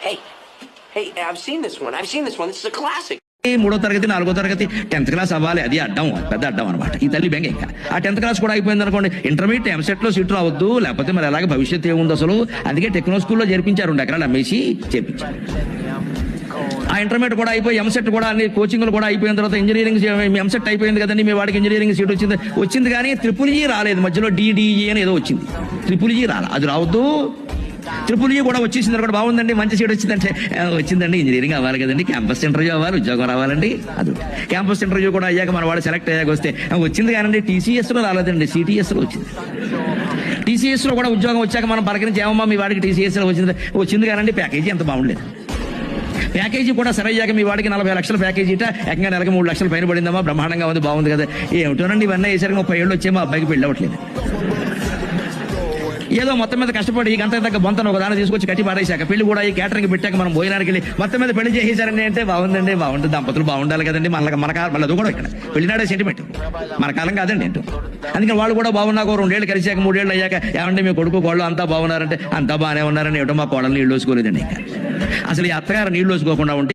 Hey, I've seen this one. This is a classic. 3వ తరగతి 4వ తరగతి 10th క్లాస్ అవ్వాలి, అది అడ్డం, పెద్ద అడ్డం అనమాట ఈ తల్లి బెంగ. ఇంకా ఆ 10th క్లాస్ కూడా అయిపోయింది అనుకోండి, ఇంటర్మీడియట్ ఎంసెట్లో సీట్ రావద్దు, లేకపోతే మరి అలాగే భవిష్యత్తు ఏముంది అసలు. అందుకే టెక్నో స్కూల్లో చేర్పించారు, 2 ఎకరాలు అమ్మేసి చేర్పించారు. ఆ ఇంటర్మీడియట్ కూడా అయిపోయి ఎంసెట్ కూడా అన్ని కోచింగ్లు కూడా అయిపోయిన తర్వాత ఇంజనీరింగ్ ఎంసెట్ అయిపోయింది కదండి, మీ వాడికి ఇంజనీరింగ్ సీట్ వచ్చింది కానీ ట్రిపుల్ రాలేదు, మధ్యలో డిడిఈ అని ఏదో వచ్చింది, ట్రిపుల్ రాలి, అది రావద్దు. ట్రిపుల్ కూడా వచ్చేసింది కూడా బాగుందండి, మంచి సీట్ వచ్చిందంటే వచ్చిందండి, ఇంజనీరింగ్ అవ్వాలి కదండి, క్యాంపస్ ఇంటర్వ్యూ అవ్వాలి, ఉద్యోగం రావాలండి. అది క్యాంపస్ ఇంటర్వ్యూ కూడా అయ్యాక మన వాడు సెలెక్ట్ అయ్యాక వస్తే వచ్చింది కానండి, టీసీఎస్లో రాలేదండి, సిటీఎస్లో వచ్చింది. టీసీఎస్లో కూడా ఉద్యోగం వచ్చాక మనం పలకరించి ఏమమ్మా మీ వాడికి టీసీఎస్లో వచ్చింది కానండి, ప్యాకేజీ ఎంత బాగుండలేదు. ప్యాకేజీ కూడా సరే అయ్యాక మీ వాడికి 40 లక్షల ప్యాకేజీ ఏకంగా నెలకి 3 లక్షలు పైన పడిందమ్మా, బ్రహ్మాండంగా ఉంది, బాగుంది కదా. ఏమిటోనండి ఇవన్నీ వేసరికి 30 ఏళ్ళు వచ్చే మా అబ్బాయికి పెళ్ళి అవ్వట్లేదు. ఏదో మొత్తం మీద కష్టపడి ఈ గంట దగ్గర బొంతను ఒక దాన్ని తీసుకొచ్చి కట్టి పారేశాక పెళ్లి కూడా ఈ క్యాటరింగ్ పెట్టాక మనం భోజనానికి వెళ్ళి మొత్తం మీద పెళ్లి చేసేసారండి అంటే బాగుందండి, బాగుంటుంది, దంపతులు బాగుండాలి కదండి. మన కాలం అది కూడా ఇక్కడ పెళ్లినాడే సెంటిమెంట్, మన కాలం కాదండి ఏంటో. అందుకని వాళ్ళు కూడా బాగున్నాక 2 ఏళ్ళు కలిసాక 3 ఏళ్ళు అయ్యాక ఏమంటే మీ కొడుకు కోళ్ళు అంతా బాగున్నారంటే అంతా బాగానే ఉన్నారని ఏమిటో మా కోడలు నీళ్ళు వేసుకోలేదండి. ఇంకా అసలు ఈ అత్తగారు నీళ్ళు వేసుకోకుండా ఉంటే